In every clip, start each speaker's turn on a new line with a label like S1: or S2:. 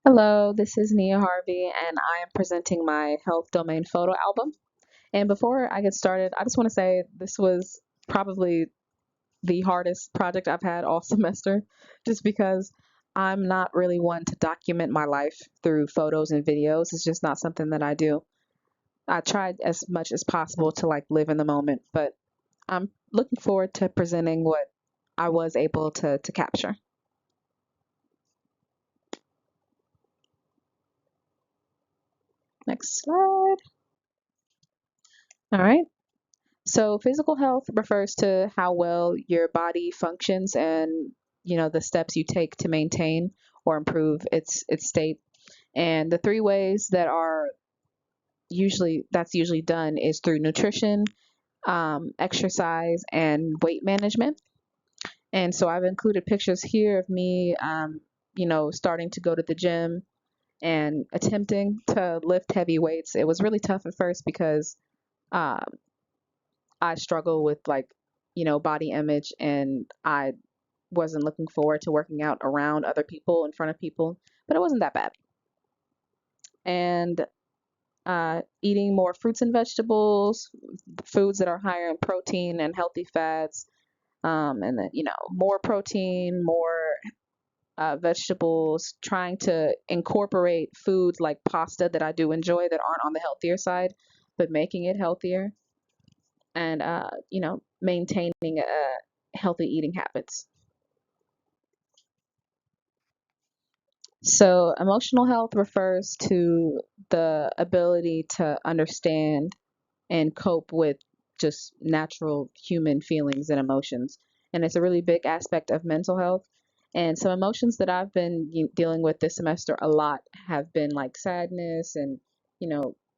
S1: Hello, this is Nia Harvey, and I am presenting my health domain photo album. And before I get started, I just want to say this was probably the hardest project I've had all semester, just because I'm not really one to document my life through photos and videos. It's just not something that I do. I tried as much as possible to like live in the moment, but I'm looking forward to presenting what I was able to capture. Next slide. All right. So physical health refers to how well your body functions and the steps you take to maintain or improve its state. And the three ways that are usually done is through nutrition, exercise, and weight management. And so I've included pictures here of me, starting to go to the gym and attempting to lift heavy weights. It was really tough at first because um, I struggle with body image, and I wasn't looking forward to working out around other people, in front of people, but it wasn't that bad. And eating more fruits and vegetables, foods that are higher in protein and healthy fats, and then, more protein, more vegetables, trying to incorporate foods like pasta that I do enjoy that aren't on the healthier side, but making it healthier and maintaining healthy eating habits. So emotional health refers to the ability to understand and cope with just natural human feelings and emotions, and it's a really big aspect of mental health. And some emotions that I've been dealing with this semester a lot have been like sadness and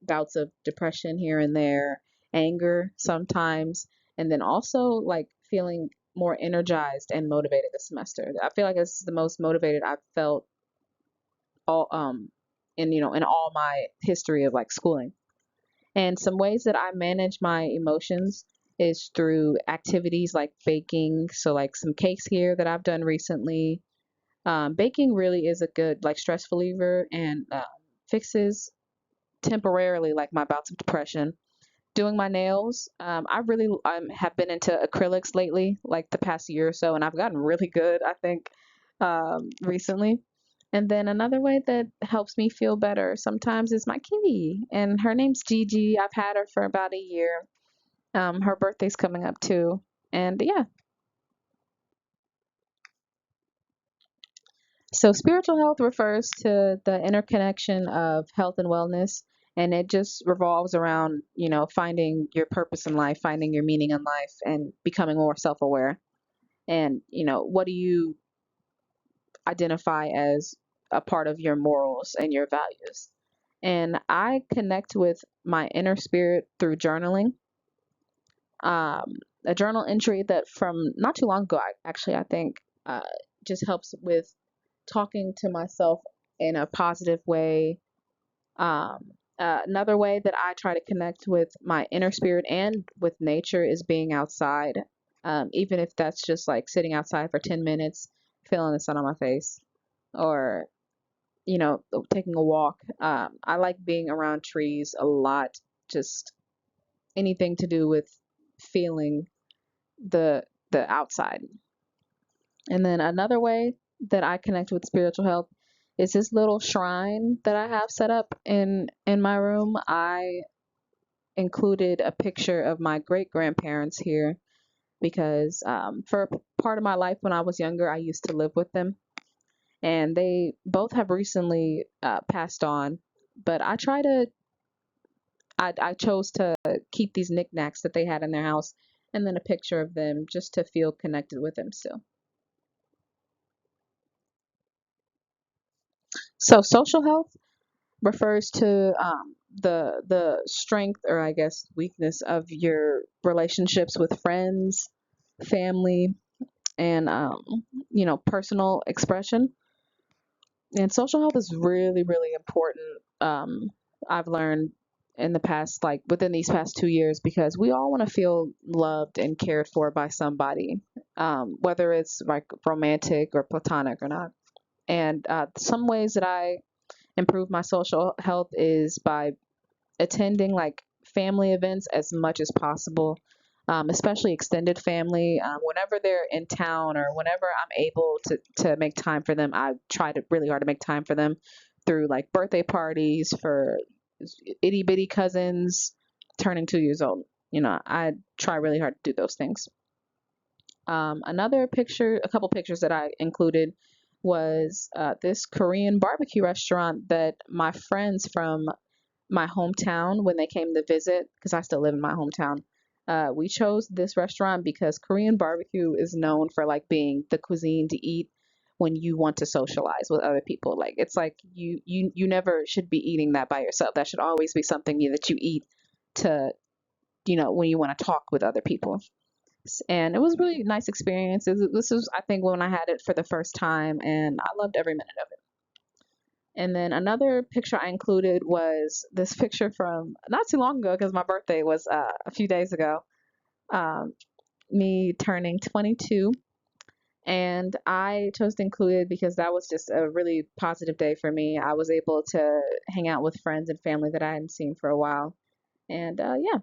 S1: bouts of depression here and there, anger sometimes, and then also like feeling more energized and motivated this semester. I feel like this is the most motivated I've felt all in all my history of like schooling. And some ways that I manage my emotions is through activities like baking. So like some cakes here that I've done recently. Baking really is a good like stress reliever and fixes temporarily like my bouts of depression. Doing my nails, I really have been into acrylics lately, like the past year or so, and I've gotten really good, I think, recently. And then another way that helps me feel better sometimes is my kitty, and her name's Gigi. I've had her for about a year. Her birthday's coming up too, and yeah. So spiritual health refers to the interconnection of health and wellness, and it just revolves around, finding your purpose in life, finding your meaning in life, and becoming more self-aware. And, what do you identify as a part of your morals and your values? And I connect with my inner spirit through journaling. Um, a journal entry that from not too long ago, I think, just helps with talking to myself in a positive way. Another way that I try to connect with my inner spirit and with nature is being outside, even if that's just like sitting outside for 10 minutes, feeling the sun on my face, or, taking a walk. I like being around trees a lot, just anything to do with feeling the outside. And then another way that I connect with spiritual health is this little shrine that I have set up in my room. I included a picture of my great grandparents here because for part of my life when I was younger, I used to live with them, and they both have recently passed on. But I chose to keep these knickknacks that they had in their house, and then a picture of them just to feel connected with them still. So social health refers to the strength or I guess weakness of your relationships with friends, family, and personal expression. And social health is really really important. I've learned in the past, like within these past 2 years, because we all want to feel loved and cared for by somebody, whether it's like romantic or platonic or not. And some ways that I improve my social health is by attending like family events as much as possible, especially extended family. Whenever they're in town or whenever I'm able to make time for them, I try to really hard to make time for them through like birthday parties for itty bitty cousins turning 2 years old. I try really hard to do those things. Another picture, a couple pictures that I included was this Korean barbecue restaurant that my friends from my hometown, when they came to visit, because I still live in my hometown, we chose this restaurant because Korean barbecue is known for like being the cuisine to eat when you want to socialize with other people. Like it's like you never should be eating that by yourself. That should always be something that you eat to, when you want to talk with other people. And it was really a nice experience. This was, I think, when I had it for the first time, and I loved every minute of it. And then another picture I included was this picture from not too long ago, because my birthday was a few days ago. Um, Me turning 22, and I chose to include it because that was just a really positive day for me. I was able to hang out with friends and family that I hadn't seen for a while, and yeah.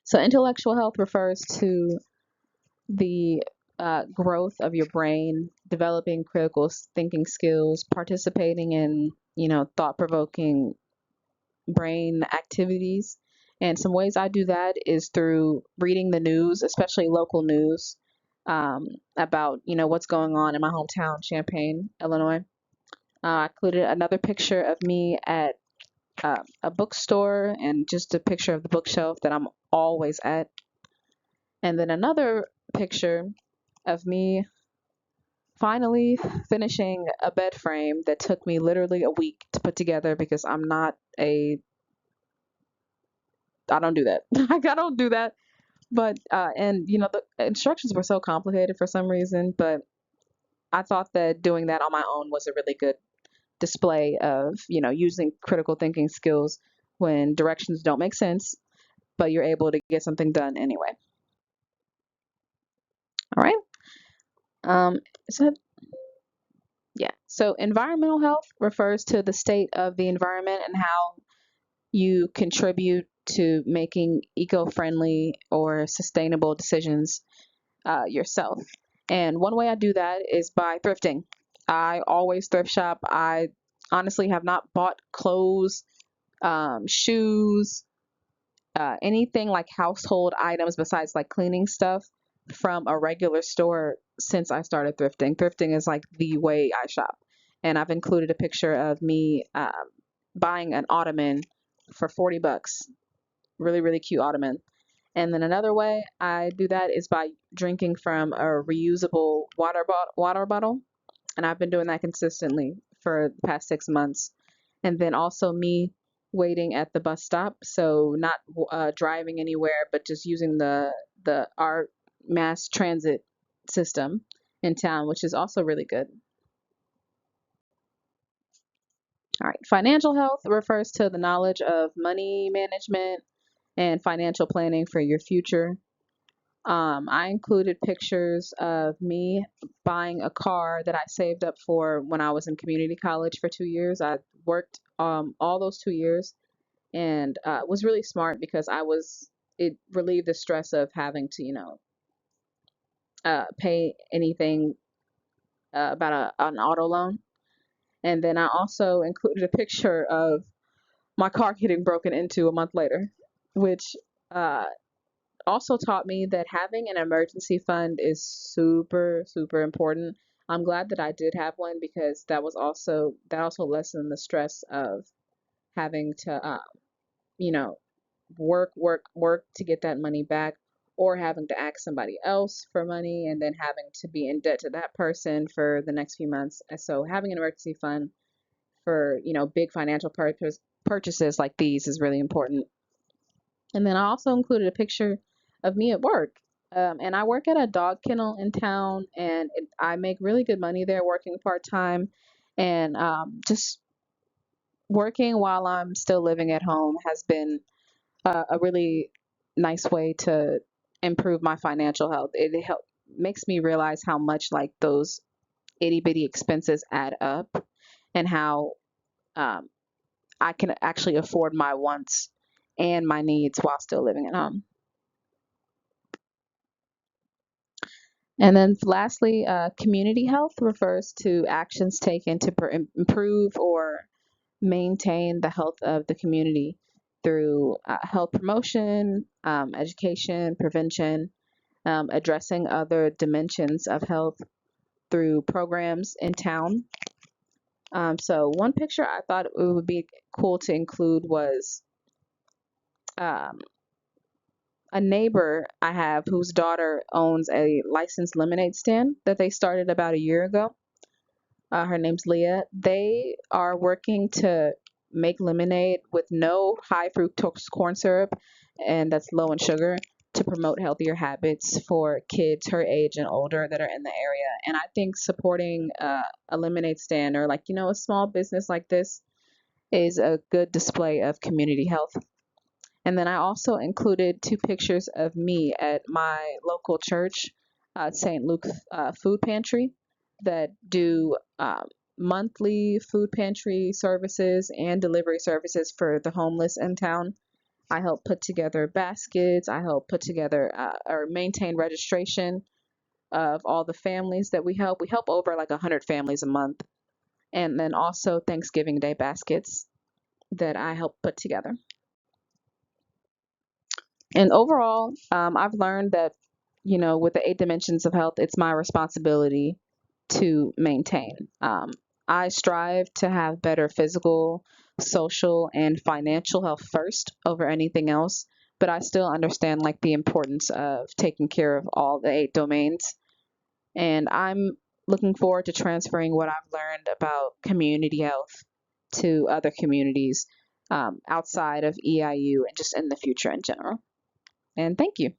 S1: So intellectual health refers to the growth of your brain, developing critical thinking skills, participating in, thought-provoking brain activities. And some ways I do that is through reading the news, especially local news, about, what's going on in my hometown, Champaign, Illinois. I included another picture of me at a bookstore and just a picture of the bookshelf that I'm always at. And then another picture of me finally finishing a bed frame that took me literally a week to put together because I don't do that. Like, I don't do that. But, and the instructions were so complicated for some reason, but I thought that doing that on my own was a really good display of, using critical thinking skills when directions don't make sense, but you're able to get something done anyway. All right. Um, so yeah. So environmental health refers to the state of the environment and how you contribute to making eco-friendly or sustainable decisions yourself. And one way I do that is by thrifting. I always thrift shop. I honestly have not bought clothes, shoes, anything like household items besides like cleaning stuff from a regular store since I started thrifting. Thrifting is like the way I shop. And I've included a picture of me buying an ottoman for $40. Really, really cute ottoman. And then another way I do that is by drinking from a reusable water bottle. And I've been doing that consistently for the past 6 months. And then also me waiting at the bus stop, so not driving anywhere, but just using our mass transit system in town, which is also really good. All right, financial health refers to the knowledge of money management and financial planning for your future. I included pictures of me buying a car that I saved up for when I was in community college for 2 years. I worked all those 2 years and was really smart because it relieved the stress of having to, pay anything about an auto loan. And then I also included a picture of my car getting broken into a month later, which uh, also taught me that having an emergency fund is super, super important. I'm glad that I did have one because that also lessened the stress of having to, you know, work to get that money back, or having to ask somebody else for money and then having to be in debt to that person for the next few months. And so having an emergency fund for, big financial purchases like these is really important. And then I also included a picture of me at work. And I work at a dog kennel in town, and I make really good money there working part time. And just working while I'm still living at home has been a really nice way to improve my financial health. Makes me realize how much like those itty bitty expenses add up. and how um, I can actually afford my wants and my needs while still living at home. And then lastly, community health refers to actions taken to improve or maintain the health of the community through health promotion, education, prevention, addressing other dimensions of health through programs in town. So one picture I thought it would be cool to include was um, a neighbor I have whose daughter owns a licensed lemonade stand that they started about a year ago. Her name's Leah. They are working to make lemonade with no high fructose corn syrup, and that's low in sugar, to promote healthier habits for kids her age and older that are in the area. And I think supporting a lemonade stand, or, like, a small business like this, is a good display of community health. And then I also included two pictures of me at my local church, St. Luke's Food Pantry, that do monthly food pantry services and delivery services for the homeless in town. I help put together baskets. I help put together or maintain registration of all the families that we help. We help over like 100 families a month. And then also Thanksgiving Day baskets that I help put together. And overall, I've learned that, with the 8 dimensions of health, it's my responsibility to maintain. I strive to have better physical, social, and financial health first over anything else, but I still understand like the importance of taking care of all the 8 domains. And I'm looking forward to transferring what I've learned about community health to other communities outside of EIU and just in the future in general. And thank you.